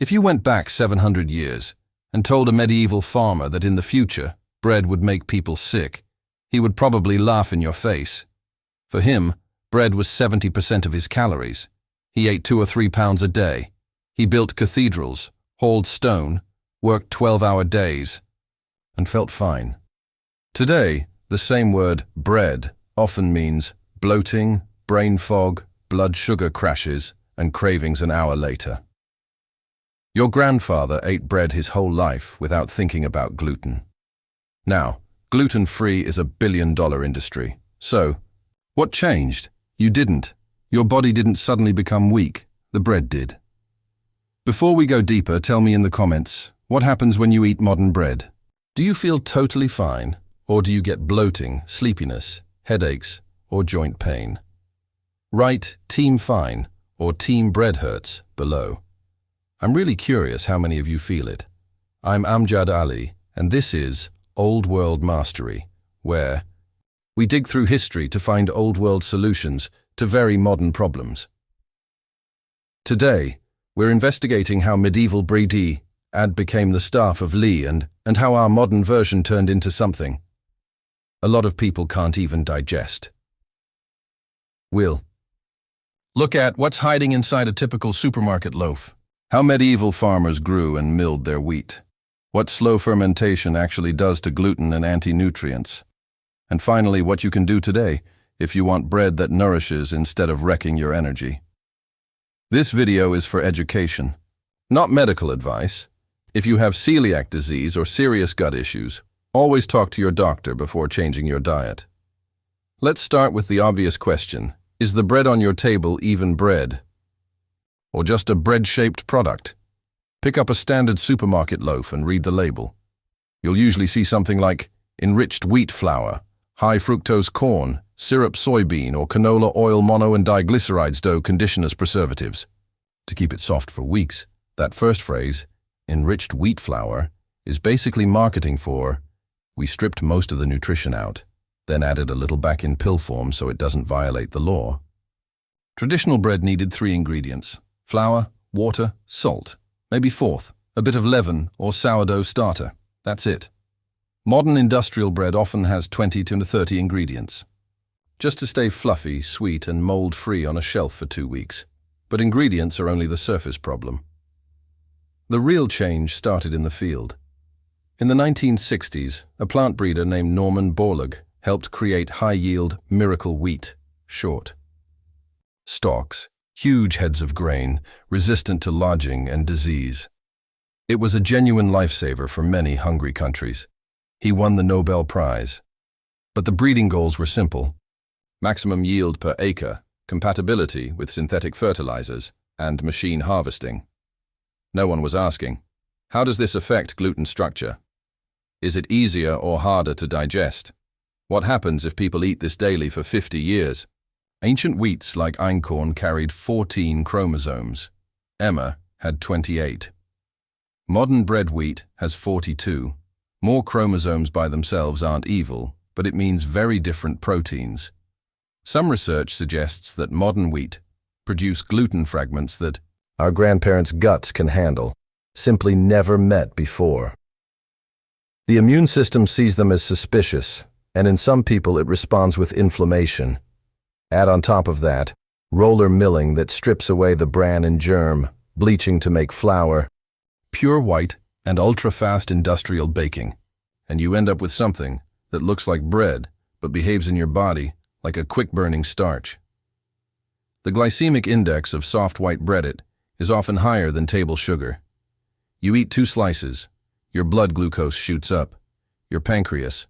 If you went back 700 years and told a medieval farmer that in the future bread would make people sick, he would probably laugh in your face. For him, bread was 70% of his calories. He ate 2 or 3 pounds a day. He built cathedrals, hauled stone, worked 12-hour days, and felt fine. Today, the same word, bread, often means bloating, brain fog, blood sugar crashes, and cravings an hour later. Your grandfather ate bread his whole life without thinking about gluten. Now, gluten-free is a billion-dollar industry. So, what changed? You didn't. Your body didn't suddenly become weak. The bread did. Before we go deeper, tell me in the comments, what happens when you eat modern bread? Do you feel totally fine, or do you get bloating, sleepiness, headaches, or joint pain? Write Team Fine or Team Bread Hurts below. I'm really curious how many of you feel it. I'm Amjad Ali, and this is Old World Mastery, where we dig through history to find old world solutions to very modern problems. Today, we're investigating how medieval bread became the staff of Lee and how our modern version turned into something a lot of people can't even digest. We'll look at what's hiding inside a typical supermarket loaf, how medieval farmers grew and milled their wheat, what slow fermentation actually does to gluten and anti-nutrients, and finally what you can do today if you want bread that nourishes instead of wrecking your energy. This video is for education, not medical advice. If you have celiac disease or serious gut issues, always talk to your doctor before changing your diet. Let's start with the obvious question. Is the bread on your table even bread? Or just a bread-shaped product? Pick up a standard supermarket loaf and read the label. You'll usually see something like enriched wheat flour, high fructose corn, syrup soybean or canola oil mono and diglycerides dough conditioners preservatives. To keep it soft for weeks, that first phrase, enriched wheat flour, is basically marketing for, we stripped most of the nutrition out, then added a little back in pill form so it doesn't violate the law. Traditional bread needed 3 ingredients: flour, water, salt, maybe 4th, a bit of leaven or sourdough starter. That's it. Modern industrial bread often has 20 to 30 ingredients, just to stay fluffy, sweet, and mold-free on a shelf for 2 weeks. But ingredients are only the surface problem. The real change started in the field. In the 1960s, a plant breeder named Norman Borlaug helped create high-yield miracle wheat, short. Stalks, huge heads of grain, resistant to lodging and disease. It was a genuine lifesaver for many hungry countries. He won the Nobel Prize. But the breeding goals were simple: maximum yield per acre, compatibility with synthetic fertilizers, and machine harvesting. No one was asking, how does this affect gluten structure? Is it easier or harder to digest? What happens if people eat this daily for 50 years? Ancient wheats like einkorn carried 14 chromosomes. Emmer had 28. Modern bread wheat has 42. More chromosomes by themselves aren't evil, but it means very different proteins. Some research suggests that modern wheat produce gluten fragments that our grandparents' guts can handle, simply never met before. The immune system sees them as suspicious, and in some people it responds with inflammation. Add on top of that, roller milling that strips away the bran and germ, bleaching to make flour, pure white and ultra-fast industrial baking, and you end up with something that looks like bread but behaves in your body like a quick-burning starch. The glycemic index of soft white bread is often higher than table sugar. You eat 2 slices, your blood glucose shoots up, your pancreas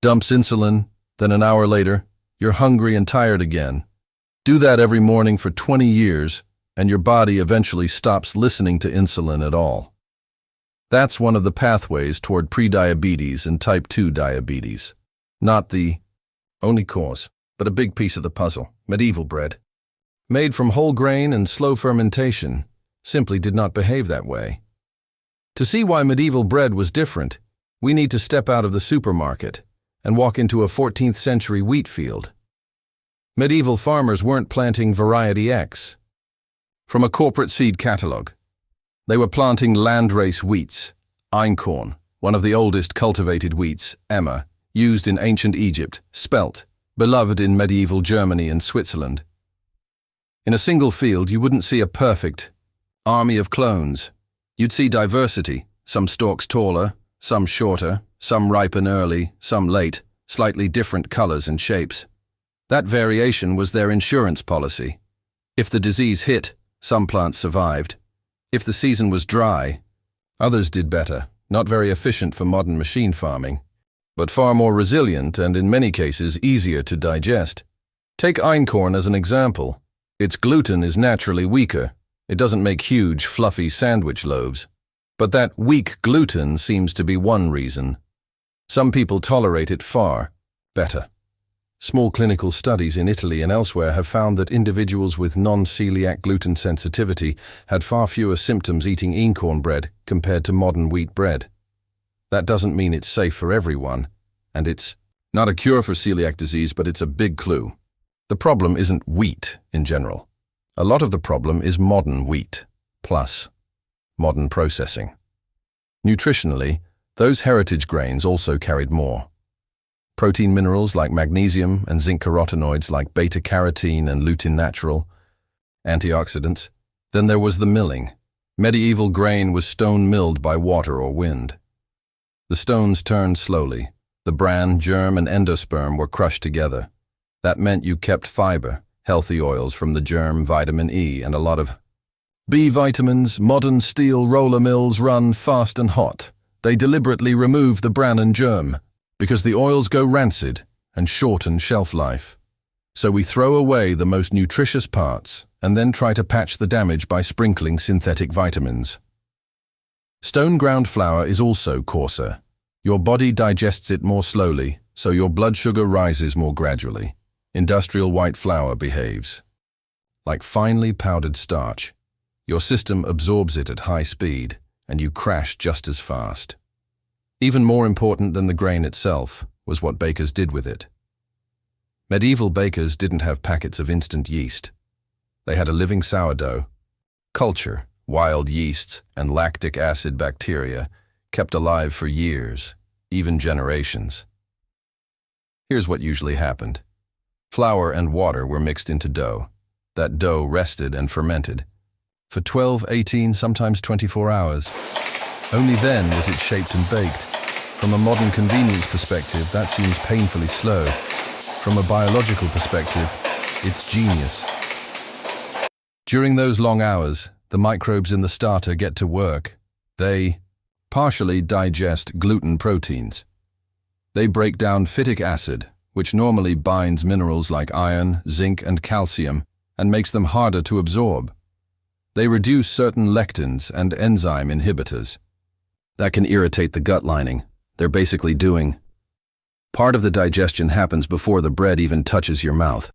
dumps insulin, then an hour later, you're hungry and tired again. Do that every morning for 20 years, and your body eventually stops listening to insulin at all. That's one of the pathways toward prediabetes and type 2 diabetes. Not the only cause, but a big piece of the puzzle. Medieval bread, made from whole grain and slow fermentation, simply did not behave that way. To see why medieval bread was different, we need to step out of the supermarket and walk into a 14th century wheat field. Medieval farmers weren't planting variety X from a corporate seed catalog. They were planting landrace wheats, einkorn, one of the oldest cultivated wheats, emmer, used in ancient Egypt, spelt, beloved in medieval Germany and Switzerland. In a single field, you wouldn't see a perfect army of clones. You'd see diversity, some stalks taller, some shorter, some ripen early, some late, slightly different colors and shapes. That variation was their insurance policy. If the disease hit, some plants survived. If the season was dry, others did better. Not very efficient for modern machine farming, but far more resilient and in many cases easier to digest. Take einkorn as an example. Its gluten is naturally weaker. It doesn't make huge, fluffy sandwich loaves. But that weak gluten seems to be one reason. Some people tolerate it far better. Small clinical studies in Italy and elsewhere have found that individuals with non-celiac gluten sensitivity had far fewer symptoms eating einkorn bread compared to modern wheat bread. That doesn't mean it's safe for everyone, and it's not a cure for celiac disease, but it's a big clue. The problem isn't wheat in general. A lot of the problem is modern wheat, plus modern processing. Nutritionally, those heritage grains also carried more protein minerals like magnesium and zinc carotenoids like beta-carotene and lutein natural, antioxidants. Then there was the milling. Medieval grain was stone-milled by water or wind. The stones turned slowly. The bran, germ, and endosperm were crushed together. That meant you kept fiber, healthy oils from the germ, vitamin E, and a lot of B vitamins. Modern steel roller mills run fast and hot. They deliberately remove the bran and germ, because the oils go rancid and shorten shelf life. So we throw away the most nutritious parts and then try to patch the damage by sprinkling synthetic vitamins. Stone-ground flour is also coarser. Your body digests it more slowly, so your blood sugar rises more gradually. Industrial white flour behaves like finely powdered starch. Your system absorbs it at high speed, and you crash just as fast. Even more important than the grain itself was what bakers did with it. Medieval bakers didn't have packets of instant yeast. They had a living sourdough. Culture, wild yeasts, and lactic acid bacteria kept alive for years, even generations. Here's what usually happened. Flour and water were mixed into dough. That dough rested and fermented for 12, 18, sometimes 24 hours. Only then was it shaped and baked. From a modern convenience perspective, that seems painfully slow. From a biological perspective, it's genius. During those long hours, the microbes in the starter get to work. They partially digest gluten proteins. They break down phytic acid, which normally binds minerals like iron, zinc, and calcium, and makes them harder to absorb. They reduce certain lectins and enzyme inhibitors. That can irritate the gut lining. They're basically doing part of the digestion happens before the bread even touches your mouth.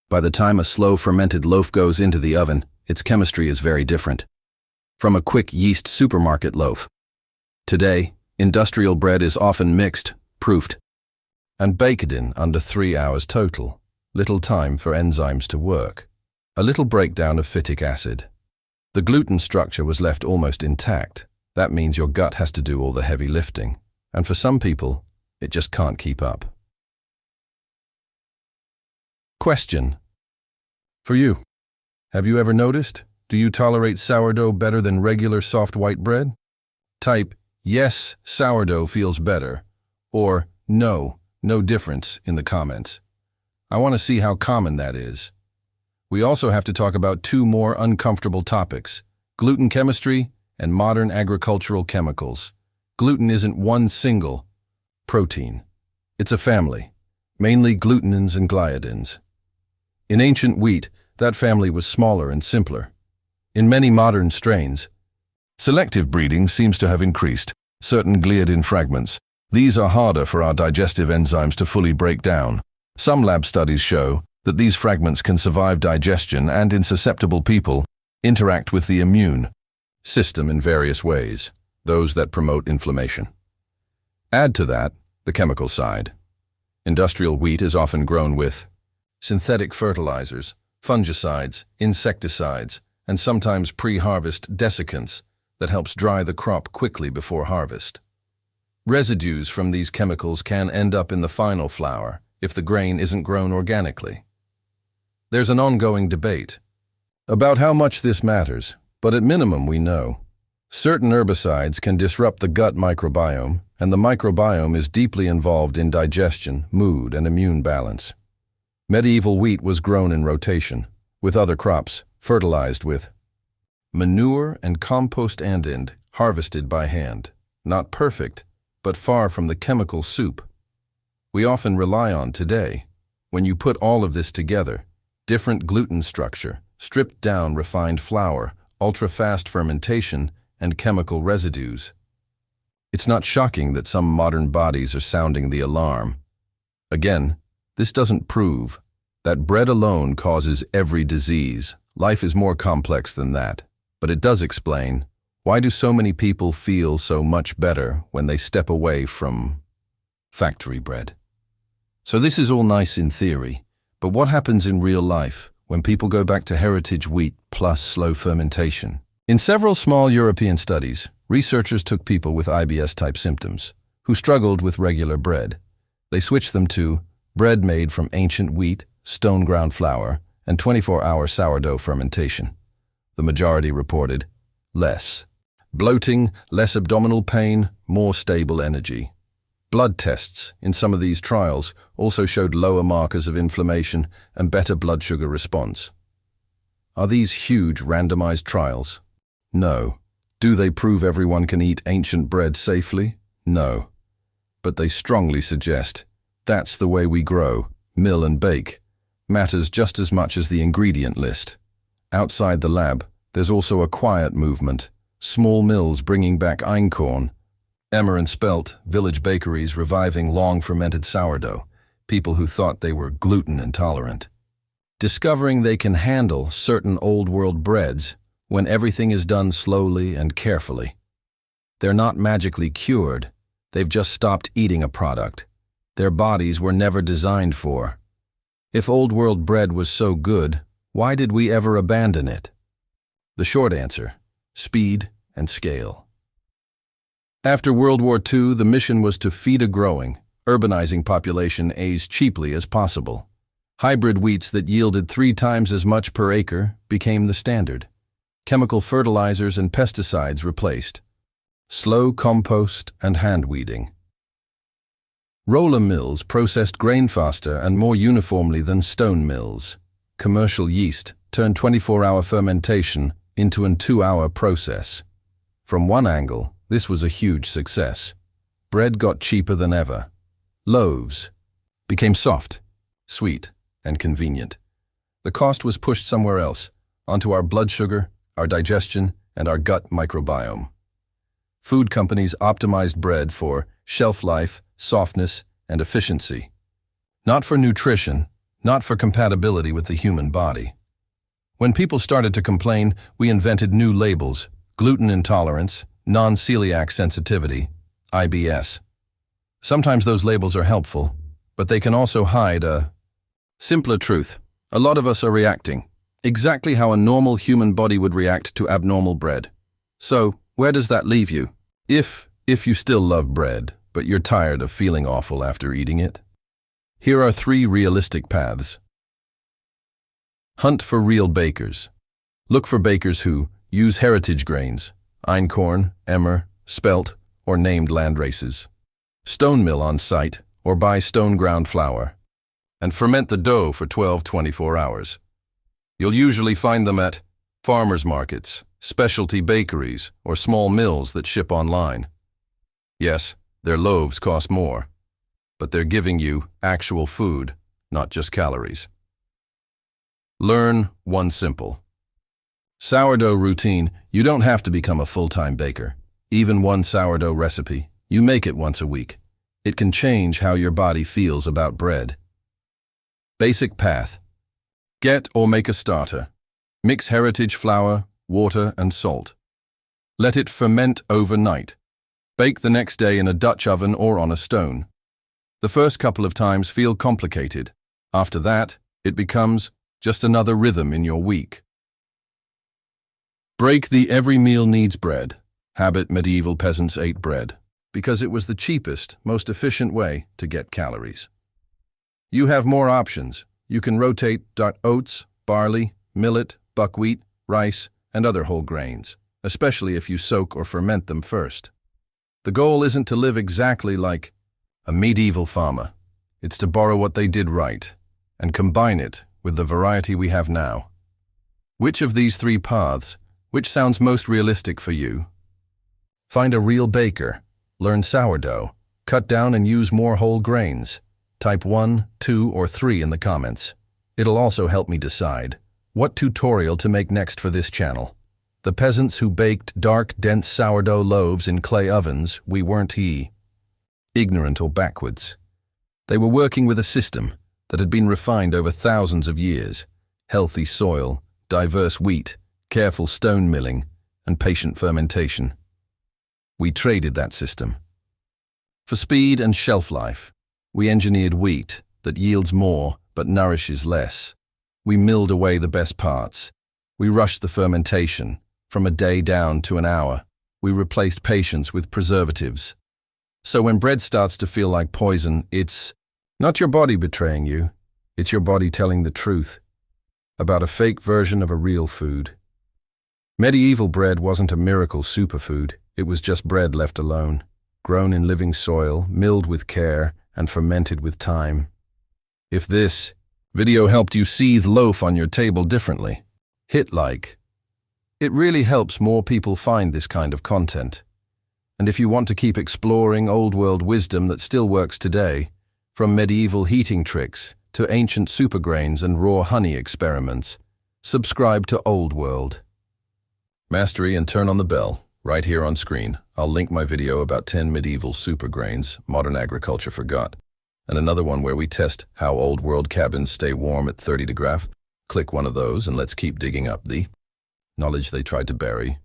By the time a slow fermented loaf goes into the oven, its chemistry is very different from a quick yeast supermarket loaf. Today, industrial bread is often mixed, proofed, and baked in under 3 hours total. Little time for enzymes to work. A little breakdown of phytic acid. The gluten structure was left almost intact. That means your gut has to do all the heavy lifting. And for some people, it just can't keep up. Question. For you, have you ever noticed? Do you tolerate sourdough better than regular soft white bread? Type, yes, sourdough feels better, or no, no difference in the comments. I want to see how common that is. We also have to talk about 2 more uncomfortable topics, gluten chemistry and modern agricultural chemicals. Gluten isn't one single protein. It's a family, mainly glutenins and gliadins. In ancient wheat, that family was smaller and simpler. In many modern strains, selective breeding seems to have increased certain gliadin fragments. These are harder for our digestive enzymes to fully break down. Some lab studies show that these fragments can survive digestion and, in susceptible people, interact with the immune system in various ways, those that promote inflammation. Add to that the chemical side. Industrial wheat is often grown with synthetic fertilizers, fungicides, insecticides, and sometimes pre-harvest desiccants that helps dry the crop quickly before harvest. Residues from these chemicals can end up in the final flour if the grain isn't grown organically. There's an ongoing debate about how much this matters, but at minimum we know. Certain herbicides can disrupt the gut microbiome, and the microbiome is deeply involved in digestion, mood, and immune balance. Medieval wheat was grown in rotation, with other crops fertilized with manure and compost and harvested by hand. Not perfect, but far from the chemical soup we often rely on today. When you put all of this together, different gluten structure, stripped down refined flour, ultra-fast fermentation, and chemical residues, it's not shocking that some modern bodies are sounding the alarm. Again, this doesn't prove that bread alone causes every disease. Life is more complex than that, but it does explain why do so many people feel so much better when they step away from factory bread. So this is all nice in theory, but what happens in real life when people go back to heritage wheat plus slow fermentation? In several small European studies, researchers took people with IBS-type symptoms who struggled with regular bread. They switched them to bread made from ancient wheat, stone ground flour, and 24-hour sourdough fermentation. The majority reported less bloating, less abdominal pain, more stable energy. Blood tests in some of these trials also showed lower markers of inflammation and better blood sugar response. Are these huge randomized trials? No. Do they prove everyone can eat ancient bread safely? No. But they strongly suggest that's the way we grow, mill and bake. Matters just as much as the ingredient list. Outside the lab, there's also a quiet movement. Small mills bringing back einkorn, emmer and spelt, village bakeries reviving long-fermented sourdough, people who thought they were gluten intolerant. Discovering they can handle certain old-world breads when everything is done slowly and carefully. They're not magically cured, they've just stopped eating a product their bodies were never designed for. If old-world bread was so good, why did we ever abandon it? The short answer: speed and scale. After World War II, the mission was to feed a growing, urbanizing population as cheaply as possible. Hybrid wheats that yielded 3 times as much per acre became the standard. Chemical fertilizers and pesticides replaced. Slow compost and hand weeding. Roller mills processed grain faster and more uniformly than stone mills. Commercial yeast turned 24-hour fermentation into a 2-hour process. From one angle, this was a huge success. Bread got cheaper than ever. Loaves became soft, sweet, and convenient. The cost was pushed somewhere else, onto our blood sugar, our digestion, and our gut microbiome. Food companies optimized bread for shelf life, softness, and efficiency. Not for nutrition, not for compatibility with the human body. When people started to complain, we invented new labels: gluten intolerance, non-celiac sensitivity, IBS. Sometimes those labels are helpful, but they can also hide a simpler truth. A lot of us are reacting exactly how a normal human body would react to abnormal bread. So, where does that leave you? If you still love bread, but you're tired of feeling awful after eating it, here are 3 realistic paths. Hunt for real bakers. Look for bakers who use heritage grains, einkorn, emmer, spelt, or named landraces. Stone mill on site, or buy stone ground flour. And ferment the dough for 12-24 hours. You'll usually find them at farmers markets, specialty bakeries, or small mills that ship online. Yes, their loaves cost more, but they're giving you actual food, not just calories. Learn one simple sourdough routine. You don't have to become a full-time baker. Even one sourdough recipe, you make it once a week. It can change how your body feels about bread. Basic path. Get or make a starter. Mix heritage flour, water, and salt. Let it ferment overnight. Bake the next day in a Dutch oven or on a stone. The first couple of times feel complicated. After that, it becomes just another rhythm in your week. Break the every meal needs bread. Habit medieval peasants ate bread because it was the cheapest, most efficient way to get calories. You have more options. You can rotate oats, barley, millet, buckwheat, rice, and other whole grains, especially if you soak or ferment them first. The goal isn't to live exactly like a medieval farmer. It's to borrow what they did right and combine it with the variety we have now. Which of these three paths, which sounds most realistic for you? Find a real baker, learn sourdough, cut down and use more whole grains. Type 1, 2, or 3 in the comments. It'll also help me decide what tutorial to make next for this channel. The peasants who baked dark, dense sourdough loaves in clay ovens, we weren't ignorant or backwards. They were working with a system that had been refined over thousands of years. Healthy soil, diverse wheat, careful stone milling, and patient fermentation. We traded that system. For speed and shelf life, we engineered wheat that yields more but nourishes less. We milled away the best parts. We rushed the fermentation from a day down to an hour. We replaced patience with preservatives. So when bread starts to feel like poison, it's not your body betraying you. It's your body telling the truth about a fake version of a real food. Medieval bread wasn't a miracle superfood. It was just bread left alone, grown in living soil, milled with care, and fermented with time. If this video helped you see the loaf on your table differently, hit like. It really helps more people find this kind of content. And if you want to keep exploring old world wisdom that still works today, from medieval heating tricks to ancient supergrains and raw honey experiments, subscribe to Old World. Mastery and turn on the bell, right here on screen. I'll link my video about 10 medieval supergrains modern agriculture forgot, and another one where we test how old world cabins stay warm at 30 degrees. Click one of those and let's keep digging up the knowledge they tried to bury.